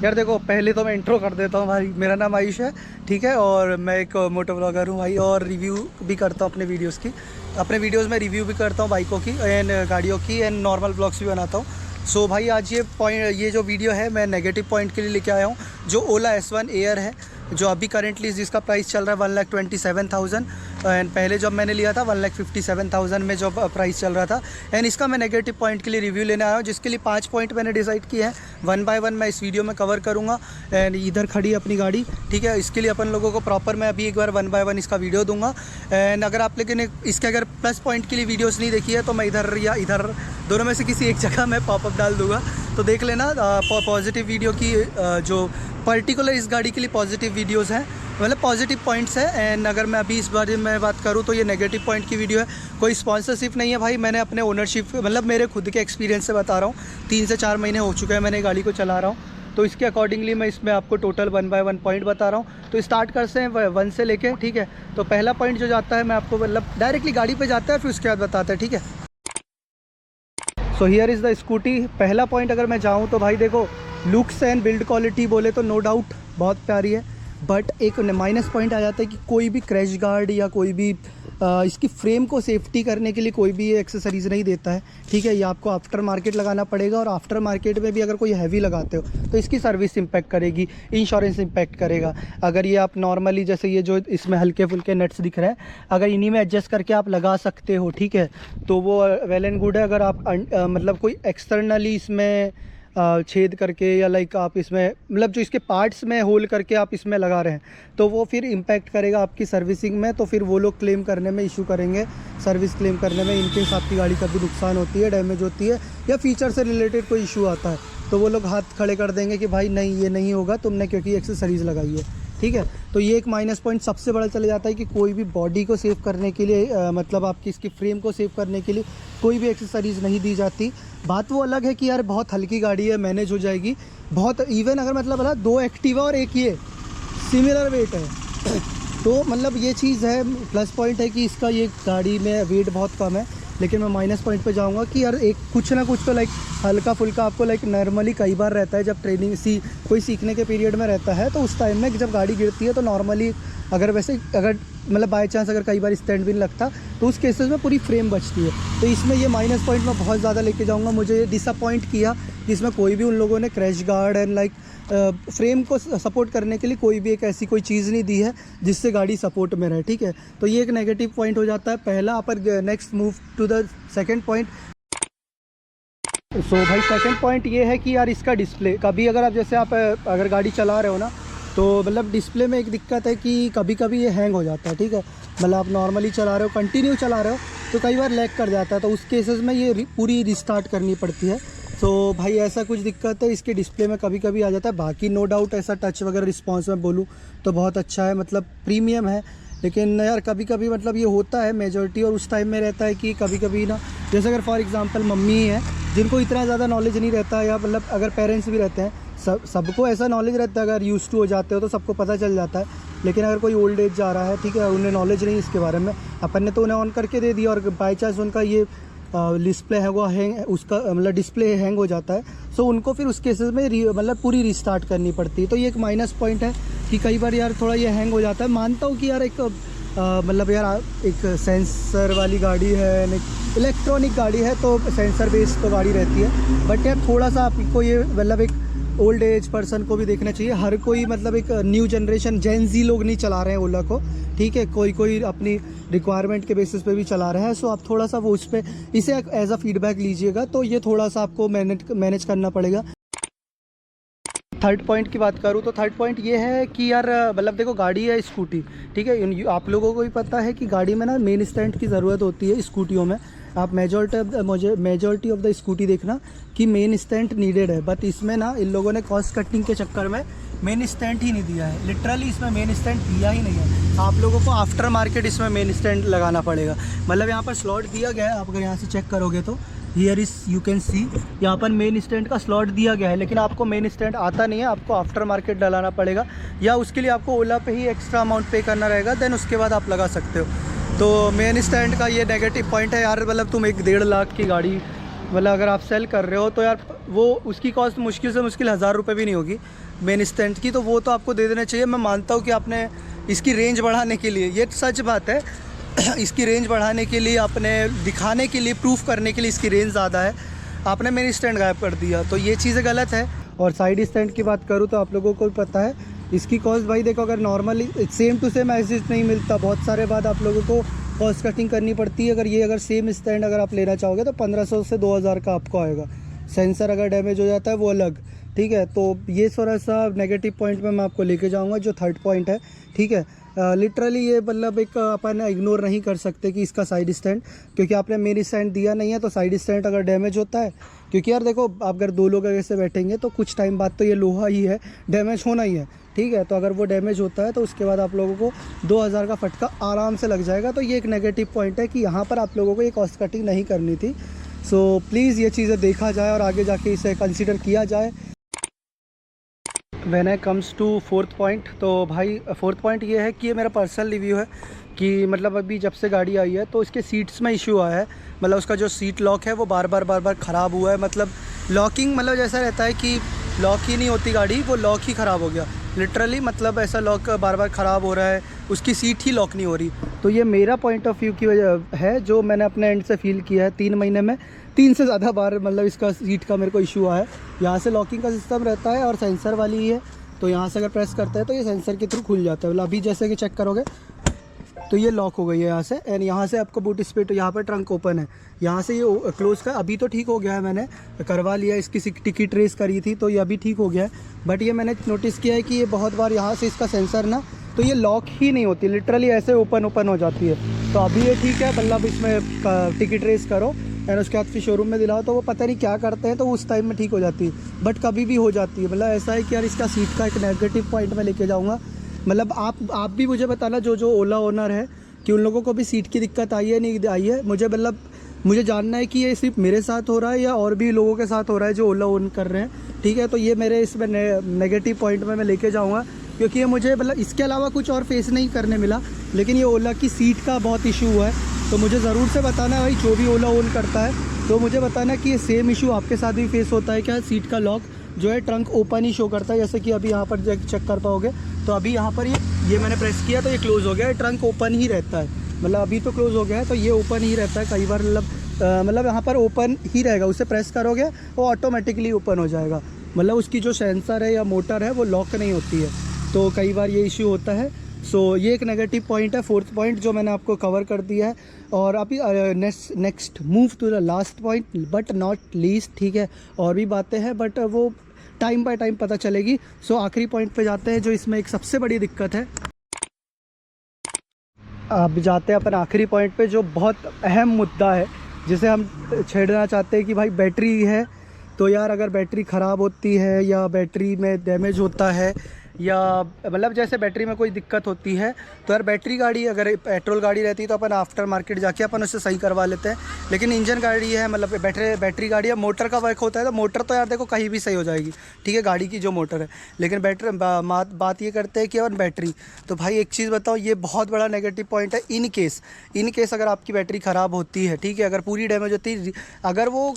यार देखो, पहले तो मैं इंट्रो कर देता हूँ भाई। मेरा नाम आयुष है, ठीक है, और मैं एक मोटो ब्लॉगर हूँ भाई, और रिव्यू भी करता हूँ अपने वीडियोस की। अपने वीडियोस में रिव्यू भी करता हूँ बाइकों की एंड गाड़ियों की एंड नॉर्मल ब्लॉग्स भी बनाता हूँ। सो भाई आज ये जो वीडियो है मैं नेगेटिव पॉइंट के लिए लेके आया हूँ। जो ओला S1 एयर है, जो अभी करंटली जिसका प्राइस चल रहा है 1,27,000 एंड पहले जब मैंने लिया था 1,57,000 में जब प्राइस चल रहा था। एंड इसका मैं नेगेटिव पॉइंट के लिए रिव्यू लेने आया हूँ, जिसके लिए 5 पॉइंट मैंने डिसाइड किए हैं। 1 बाय 1 मैं इस वीडियो में कवर करूँगा। एंड इधर खड़ी है अपनी गाड़ी, ठीक है। इसके लिए अपन लोगों को प्रॉपर मैं अभी एक बार 1 बाय 1 इसका वीडियो दूंगा। एंड अगर आप लेकिन इसके अगर प्लस पॉइंट के लिए वीडियोस नहीं देखी है तो मैं इधर या इधर दोनों में से किसी एक जगह मैं पॉपअप डाल दूंगा, तो देख लेना। पॉजिटिव वीडियो की जो पर्टिकुलर इस गाड़ी के लिए पॉजिटिव वीडियोस हैं, मतलब पॉजिटिव पॉइंट्स है। एंड अगर मैं अभी इस बारे में बात करूँ तो ये नेगेटिव पॉइंट की वीडियो है। कोई स्पॉन्सरशिप नहीं है भाई, मैंने अपने ओनरशिप मतलब मेरे खुद के एक्सपीरियंस से बता रहा हूँ। 3 से 4 महीने हो चुके हैं मैंने गाड़ी को चला रहा हूँ, तो इसके अकॉर्डिंगली मैं इसमें आपको टोटल 1 बाय 1 पॉइंट बता रहा हूँ। तो स्टार्ट करते हैं 1 से लेके, ठीक है। तो पहला पॉइंट जो जाता है मैं आपको मतलब डायरेक्टली गाड़ी पर जाता है, फिर उसके बाद बताते हैं, ठीक है। So here is the scooty. पहला पॉइंट अगर मैं जाऊँ तो भाई देखो, लुक्स एंड बिल्ड क्वालिटी बोले तो नो डाउट बहुत प्यारी है, बट एक माइनस पॉइंट आ जाता है कि कोई भी क्रैश गार्ड या कोई भी इसकी फ्रेम को सेफ्टी करने के लिए कोई भी एक्सेसरीज़ नहीं देता है, ठीक है। ये आपको आफ्टर मार्केट लगाना पड़ेगा, और आफ्टर मार्केट में भी अगर कोई हैवी लगाते हो तो इसकी सर्विस इम्पैक्ट करेगी, इंश्योरेंस इम्पैक्ट करेगा। अगर ये आप नॉर्मली जैसे ये जो इसमें हल्के फुल्के नट्स दिख रहे हैं, अगर इन्हीं में एडजस्ट करके आप लगा सकते हो, ठीक है, तो वो वेल एंड गुड है। अगर आप मतलब कोई एक्सटर्नली इसमें छेद करके या लाइक आप इसमें मतलब जो इसके पार्ट्स में होल करके आप इसमें लगा रहे हैं, तो वो फिर इम्पैक्ट करेगा आपकी सर्विसिंग में। तो फिर वो लोग क्लेम करने में इशू करेंगे, सर्विस क्लेम करने में। इनकेस आपकी गाड़ी कभी नुकसान होती है, डैमेज होती है, या फीचर से रिलेटेड कोई इशू आता है, तो वो लोग हाथ खड़े कर देंगे कि भाई नहीं, ये नहीं होगा तुमने क्योंकि एक्सेसरीज़ लगाई है, ठीक है। तो ये एक माइनस पॉइंट सबसे बड़ा चले जाता है कि कोई भी बॉडी को सेव करने के लिए मतलब आपकी इसकी फ्रेम को सेव करने के लिए कोई भी एक्सेसरीज़ नहीं दी जाती। बात वो अलग है कि यार बहुत हल्की गाड़ी है, मैनेज हो जाएगी बहुत। इवन अगर मतलब 2 एक्टिवा और एक ये सिमिलर वेट है तो मतलब ये चीज़ है, प्लस पॉइंट है कि इसका ये गाड़ी में वेट बहुत कम है। लेकिन मैं माइनस पॉइंट पे जाऊंगा कि यार एक कुछ ना कुछ तो लाइक हल्का फुल्का आपको लाइक नॉर्मली कई बार रहता है, जब ट्रेनिंग कोई सीखने के पीरियड में रहता है, तो उस टाइम में जब गाड़ी गिरती है तो नॉर्मली अगर मतलब बाय चांस अगर कई बार स्टैंड भी नहीं लगता तो उस केसेस में पूरी फ्रेम बचती है। तो इसमें ये माइनस पॉइंट मैं बहुत ज़्यादा लेके जाऊँगा। मुझे ये डिसअपॉइंट किया जिसमें कोई भी उन लोगों ने crash guard and like frame को सपोर्ट करने के लिए कोई भी एक ऐसी कोई चीज़ नहीं दी है जिससे गाड़ी सपोर्ट में रहे, ठीक है। तो ये एक नेगेटिव पॉइंट हो जाता है पहला। पर next move to the second point. So भाई सेकंड पॉइंट ये है कि यार इसका डिस्प्ले, कभी अगर आप जैसे आप अगर गाड़ी चला रहे हो ना, तो मतलब डिस्प्ले में एक दिक्कत है कि कभी कभी ये हैंग हो जाता है, ठीक है। मतलब आप नॉर्मली चला रहे हो, कंटिन्यू चला रहे हो, तो कई बार लैग कर जाता है, तो उस केसेस में ये पूरी रिस्टार्ट करनी पड़ती है। तो भाई ऐसा कुछ दिक्कत है इसके डिस्प्ले में कभी कभी आ जाता है। बाकी नो डाउट ऐसा टच वगैरह रिस्पॉन्स में बोलूँ तो बहुत अच्छा है, मतलब प्रीमियम है। लेकिन यार कभी कभी मतलब ये होता है मेजॉरिटी, और उस टाइम में रहता है कि कभी कभी ना, जैसे अगर फॉर एग्जांपल मम्मी है जिनको इतना ज़्यादा नॉलेज नहीं रहता, या मतलब अगर पेरेंट्स भी रहते हैं, सबको ऐसा नॉलेज रहता है, अगर यूज़ टू हो जाते हो तो सबको पता चल जाता है। लेकिन अगर कोई ओल्ड एज जा रहा है, ठीक है, उन्हें नॉलेज नहीं इसके बारे में, अपन ने तो उन्हें ऑन करके दे दिया, और बाई चांस उनका ये डिस्प्ले है वो हैंग, उसका मतलब डिस्प्ले हैंग हो जाता है, सो उनको फिर उस केसेस में मतलब पूरी रिस्टार्ट करनी पड़ती है। तो ये एक माइनस पॉइंट है कि कई बार यार थोड़ा ये हैंग हो जाता है। मानता हूँ कि यार एक मतलब यार एक सेंसर वाली गाड़ी है, एक इलेक्ट्रॉनिक गाड़ी है, तो सेंसर बेस्ड तो गाड़ी रहती है, बट यार थोड़ा सा आपको ये मतलब एक ओल्ड एज पर्सन को भी देखना चाहिए। हर कोई मतलब एक न्यू जनरेशन जेन ज़ी लोग नहीं चला रहे हैं ओला को, ठीक है, कोई अपनी रिक्वायरमेंट के बेसिस पे भी चला रहे हैं। सो आप थोड़ा सा वो उस पर इसे एज अ फीडबैक लीजिएगा, तो ये थोड़ा सा आपको मैनेज करना पड़ेगा। थर्ड पॉइंट की बात करूँ तो थर्ड पॉइंट ये है कि यार मतलब देखो गाड़ी है स्कूटी, ठीक है, आप लोगों को भी पता है कि गाड़ी में ना मेन स्टैंड की ज़रूरत होती है स्कूटियों में। आप मेजॉरिटी ऑफ द स्कूटी देखना कि मेन स्टैंड नीडेड है, बट इसमें ना इन लोगों ने कॉस्ट कटिंग के चक्कर में मेन स्टैंड ही नहीं दिया है। लिटरली इसमें मेन स्टैंड दिया ही नहीं है। आप लोगों को आफ्टर मार्केट इसमें मेन स्टैंड लगाना पड़ेगा। मतलब यहाँ पर स्लॉट दिया गया है, आप अगर यहाँ से चेक करोगे तो here is you can see यहाँ पर मेन स्टैंड का स्लॉट दिया गया है, लेकिन आपको मेन स्टैंड आता नहीं है, आपको आफ्टर मार्केट डलाना पड़ेगा, या उसके लिए आपको ओला पे ही एक्स्ट्रा अमाउंट पे करना रहेगा, देन उसके बाद आप लगा सकते हो। तो मेन स्टैंड का ये नेगेटिव पॉइंट है यार। मतलब तुम 1-1.5 लाख की गाड़ी मतलब अगर आप सेल कर रहे हो तो यार वो उसकी कॉस्ट मुश्किल से मुश्किल 1000 रुपये भी नहीं होगी। मेन स्टैंड की, तो वो तो आपको दे देना चाहिए। मैं मानता हूँ कि आपने इसकी रेंज बढ़ाने के लिए, ये सच बात है, इसकी रेंज बढ़ाने के लिए, आपने दिखाने के लिए, प्रूफ करने के लिए इसकी रेंज ज़्यादा है, आपने मेन स्टैंड गायब कर दिया, तो ये चीज़ें गलत है। और साइड स्टैंड की बात करूँ तो आप लोगों को पता है इसकी कॉस्ट भाई देखो, अगर normally same to same exist नहीं मिलता, बहुत सारे बाद आप लोगों को कॉस्ट कटिंग करनी पड़ती है। अगर सेम स्टैंड अगर आप लेना चाहोगे तो 1500 से 2000 का आपको आएगा। सेंसर अगर डैमेज हो जाता है वो अलग, ठीक है। तो ये थोड़ा सा नेगेटिव पॉइंट में मैं आपको लेके जाऊँगा, जो थर्ड पॉइंट है, ठीक है। लिटरली ये मतलब एक अपन इग्नोर नहीं कर सकते कि इसका साइड स्टैंड, क्योंकि आपने मेरी स्टैंड दिया नहीं है तो साइड स्टैंड अगर डैमेज होता है, क्योंकि यार देखो आप अगर 2 लोग ऐसे बैठेंगे तो कुछ टाइम बाद तो ये लोहा ही है, डैमेज होना ही है, ठीक है। तो अगर वो डैमेज होता है तो उसके बाद आप लोगों को 2000 का फटका आराम से लग जाएगा। तो ये एक नेगेटिव पॉइंट है कि यहाँ पर आप लोगों को ये कॉस्ट कटिंग नहीं करनी थी। सो प्लीज़ ये चीज़ें देखा जाए और आगे जाके इसे कंसिडर किया जाए। When I comes to fourth point, तो भाई फोर्थ पॉइंट ये है कि ये मेरा पर्सनल रिव्यू है कि मतलब अभी जब से गाड़ी आई है तो इसके सीट्स में इशू आया है। मतलब उसका जो सीट लॉक है वो बार बार ख़राब हुआ है। मतलब लॉकिंग मतलब जैसा रहता है कि लॉक ही नहीं होती गाड़ी, वो लॉक ही ख़राब हो गया लिटरली। मतलब ऐसा लॉक बार बार ख़राब हो रहा है, उसकी सीट ही लॉक नहीं हो रही। तो ये मेरा पॉइंट ऑफ व्यू की वजह है, जो मैंने अपने एंड से फील किया है। 3 महीने में 3 से ज़्यादा बार मतलब इसका सीट का मेरे को इशू आया है। यहाँ से लॉकिंग का सिस्टम रहता है और सेंसर वाली ही है, तो यहाँ से अगर प्रेस करते हैं तो ये सेंसर के थ्रू खुल जाता है। मतलब अभी जैसे कि चेक करोगे तो ये लॉक हो गई है यहाँ से, एंड यहाँ से आपको बूट स्पेस, तो यहाँ पर ट्रंक ओपन है, यहाँ से ये क्लोज़ का अभी तो ठीक हो गया है, मैंने करवा लिया, इसकी टिकट रेस करी थी तो ये अभी ठीक हो गया है। बट ये मैंने नोटिस किया है कि ये बहुत बार यहाँ से इसका सेंसर ना, तो ये लॉक ही नहीं होती, लिटरली ऐसे ओपन हो जाती है। तो अभी ये ठीक है, मतलब इसमें टिकट रेस करो एंड उसके बाद फिर शोरूम में दिलाओ तो वो पता नहीं क्या करते हैं, तो उस टाइम में ठीक हो जाती है। बट कभी भी हो जाती है। मतलब ऐसा है कि यार इसका सीट का एक नेगेटिव पॉइंट मैं लेके जाऊँगा। मतलब आप भी मुझे बताना, जो ओला ओनर है, कि उन लोगों को भी सीट की दिक्कत आई है नहीं आई है। मुझे जानना है कि ये सिर्फ मेरे साथ हो रहा है या और भी लोगों के साथ हो रहा है जो ओला ओन कर रहे हैं, ठीक है। तो ये मेरे इसमें नेगेटिव पॉइंट में मैं लेके जाऊँगा, क्योंकि ये मुझे मतलब इसके अलावा कुछ और फेस नहीं करने मिला, लेकिन ये ओला की सीट का बहुत इशू हुआ है। तो मुझे ज़रूर से बताना है भाई, जो भी ओला ओन करता है, तो मुझे बताना कि ये सेम इशू आपके साथ भी फेस होता है क्या? सीट का लॉक जो है ट्रंक ओपन ही शो करता है, जैसे कि अभी यहाँ पर चेक कर पाओगे तो अभी यहाँ पर ये मैंने प्रेस किया तो ये क्लोज़ हो गया है, ट्रंक ओपन ही रहता है। मतलब अभी तो क्लोज़ हो गया है तो ये ओपन ही रहता है कई बार, मतलब यहाँ पर ओपन ही रहेगा, उसे प्रेस करोगे वो ऑटोमेटिकली ओपन हो जाएगा। मतलब उसकी जो सेंसर है या मोटर है वो लॉक नहीं होती है, तो कई बार ये इशू होता है। सो ये एक नेगेटिव पॉइंट है, फोर्थ पॉइंट जो मैंने आपको कवर कर दिया है। और अभी next move to the last point but not least, ठीक है। और भी बातें हैं बट वो टाइम बाय टाइम पता चलेगी। सो आखिरी पॉइंट पे जाते हैं, जो इसमें एक सबसे बड़ी दिक्कत है। अब जाते हैं अपन आखिरी पॉइंट पे, जो बहुत अहम मुद्दा है जिसे हम छेड़ना चाहते हैं कि भाई बैटरी है। तो यार अगर बैटरी ख़राब होती है या बैटरी में डैमेज होता है या मतलब जैसे बैटरी में कोई दिक्कत होती है, तो यार बैटरी गाड़ी अगर पेट्रोल गाड़ी रहती है तो अपन आफ्टर मार्केट जाके अपन उससे सही करवा लेते हैं। लेकिन इंजन गाड़ी है, मतलब बैटरी गाड़ी है, मोटर का वर्क होता है, तो मोटर तो यार देखो कहीं भी सही हो जाएगी, ठीक है, गाड़ी की जो मोटर है। लेकिन बात ये करते हैं कि अपन बैटरी, तो भाई एक चीज़ बताओ, ये बहुत बड़ा नेगेटिव पॉइंट है। इन केस अगर आपकी बैटरी ख़राब होती है, ठीक है, अगर पूरी डैमेज होती है, अगर वो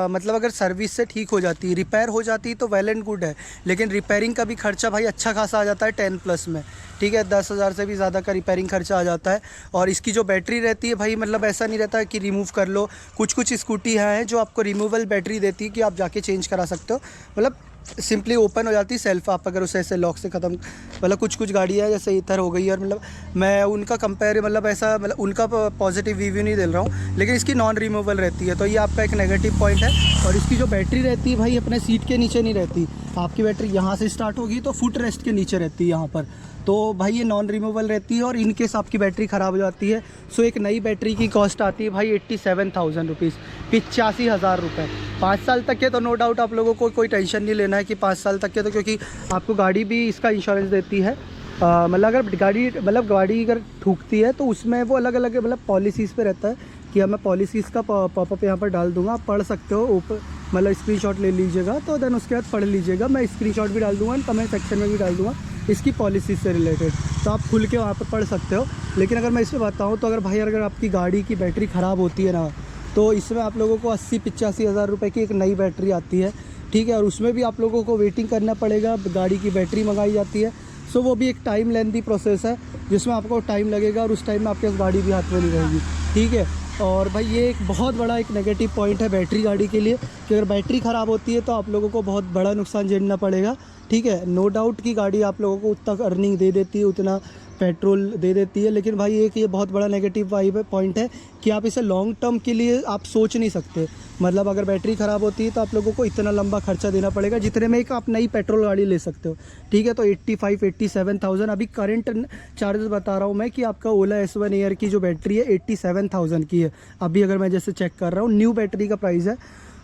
मतलब अगर सर्विस से ठीक हो जाती है, रिपेयर हो जाती है तो वेल एंड गुड है। लेकिन रिपेयरिंग का भी खर्चा भाई अच्छा खासा आ जाता है 10+ में, ठीक है, 10,000 से भी ज़्यादा का रिपेयरिंग खर्चा आ जाता है। और इसकी जो बैटरी रहती है भाई, मतलब ऐसा नहीं रहता है कि रिमूव कर लो। कुछ स्कूटी हैं जो आपको रिमूवल बैटरी देती है कि आप जाके चेंज करा सकते हो, मतलब सिंपली ओपन हो जाती है सेल्फ, आप अगर उसे ऐसे लॉक से ख़त्म, मतलब कुछ गाड़ियाँ है जैसे इथर हो गई है। और मतलब मैं उनका कंपेयर मतलब ऐसा मतलब उनका पॉजिटिव रिव्यू नहीं दे रहा हूँ, लेकिन इसकी नॉन रिमूवल रहती है, तो ये आपका एक नेगेटिव पॉइंट है। और इसकी जो बैटरी रहती है भाई अपने सीट के नीचे नहीं रहती, आपकी बैटरी यहाँ से स्टार्ट होगी तो फुट रेस्ट के नीचे रहती है यहाँ पर, तो भाई ये नॉन रिमूवल रहती है। और इन केस आपकी बैटरी ख़राब हो जाती है, सो एक नई बैटरी की कॉस्ट आती है भाई 87,000 रुपीज़, 85,000 रुपये। 5 साल तक के तो नो डाउट आप लोगों को कोई टेंशन नहीं लेना है कि 5 साल तक के, तो क्योंकि आपको गाड़ी भी इसका इंश्योरेंस देती है। मतलब अगर गाड़ी अगर ठुकती है तो उसमें वो अलग अलग मतलब पॉलिसीज़ पे रहता है कि मैं पॉलिसीज़ का पॉपअप यहाँ पर डाल दूँगा, आप पढ़ सकते हो, ऊपर मतलब स्क्रीनशॉट ले लीजिएगा, तो देन उसके बाद पढ़ लीजिएगा। मैं स्क्रीनशॉट भी डाल दूँगा, कमेंट सेक्शन में भी डाल दूँगा इसकी पॉलिसी से रिलेटेड, तो आप खुल के वहाँ पर पढ़ सकते हो। लेकिन अगर मैं इसमें बताऊँ तो अगर भाई अगर आपकी गाड़ी की बैटरी ख़राब होती है ना, तो इसमें आप लोगों को 80-85 हज़ार रुपये की एक नई बैटरी आती है, ठीक है, और उसमें भी आप लोगों को वेटिंग करना पड़ेगा, गाड़ी की बैटरी मंगाई जाती है। सो वो भी एक टाइम लेंथी प्रोसेस है जिसमें आपको टाइम लगेगा और उस टाइम में आपके पास गाड़ी भी हाथ में नहीं रहेगी, ठीक है। और भाई ये एक बहुत बड़ा एक नेगेटिव पॉइंट है बैटरी गाड़ी के लिए कि अगर बैटरी ख़राब होती है तो आप लोगों को बहुत बड़ा नुकसान झेलना पड़ेगा, ठीक है। नो डाउट कि गाड़ी आप लोगों को उतना अर्निंग दे देती है, उतना पेट्रोल दे देती है, लेकिन भाई एक ये बहुत बड़ा नेगेटिव पॉइंट है कि आप इसे लॉन्ग टर्म के लिए आप सोच नहीं सकते। मतलब अगर बैटरी ख़राब होती है तो आप लोगों को इतना लंबा खर्चा देना पड़ेगा जितने में एक आप नई पेट्रोल गाड़ी ले सकते हो, ठीक है। तो 85-87,000 अभी करंट चार्जेस बता रहा हूँ मैं कि आपका ओला S1 एयर की जो बैटरी है 87,000 की है अभी, अगर मैं जैसे चेक कर रहा हूँ न्यू बैटरी का प्राइस है।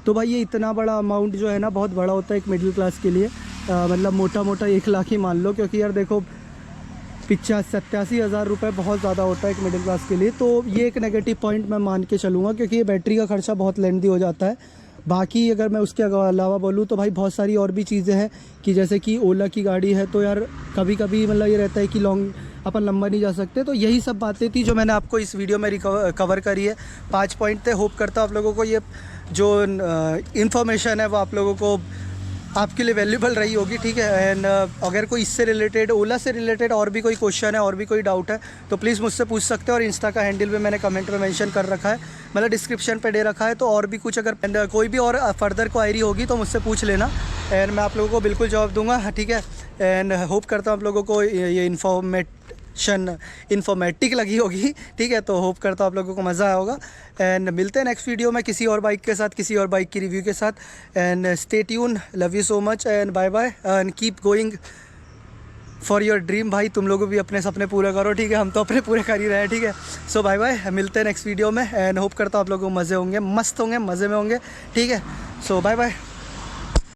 तो भाई ये इतना बड़ा अमाउंट जो है ना बहुत बड़ा होता है एक मिडिल क्लास के लिए। मतलब मोटा मोटा 1 लाख ही मान लो, क्योंकि यार देखो 85-87 हज़ार रुपये बहुत ज़्यादा होता है एक मिडिल क्लास के लिए। तो ये एक नेगेटिव पॉइंट मैं मान के चलूँगा, क्योंकि ये बैटरी का खर्चा बहुत लेंथी हो जाता है। बाकी अगर मैं उसके अलावा बोलूँ तो भाई बहुत सारी और भी चीज़ें हैं कि जैसे कि ओला की गाड़ी है तो यार कभी कभी मतलब ये रहता है कि लॉन्ग अपन लंबा नहीं जा सकते। तो यही सब बातें थी जो मैंने आपको इस वीडियो में कवर करी है। 5 पॉइंट थे। होप करता हूँ आप लोगों को ये जो इन्फॉर्मेशन है वो आप लोगों को आपके लिए वैल्यूबल रही होगी, ठीक है। एंड अगर कोई इससे रिलेटेड ओला से रिलेटेड और भी कोई क्वेश्चन है और भी कोई डाउट है तो प्लीज़ मुझसे पूछ सकते हो। और इंस्टा का हैंडल भी मैंने कमेंट में मेंशन कर रखा है, मतलब डिस्क्रिप्शन पे दे रखा है। तो और भी कुछ अगर कोई भी और फर्दर क्वायरी होगी तो मुझसे पूछ लेना एंड मैं आप लोगों को बिल्कुल जवाब दूंगा, ठीक है। एंड होप करता हूँ आप लोगों को ये इन्फॉर्मेटिक लगी होगी, ठीक है। तो होप करता हूँ आप लोगों को मज़ा आया होगा एंड मिलते हैं नेक्स्ट वीडियो में किसी और बाइक के साथ, किसी और बाइक की रिव्यू के साथ। And stay tune, love you so much and bye bye and keep going for your dream. भाई तुम लोग भी अपने सपने पूरे करो, ठीक है। हम तो अपने पूरे कर ही रहे हैं, ठीक है। सो बाय बाय, मिलते हैं नेक्स्ट वीडियो में एंड होप करता हूँ आप लोगों को मज़े होंगे, मस्त होंगे, मज़े में होंगे, ठीक है। सो बाय बाय।